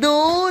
2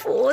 4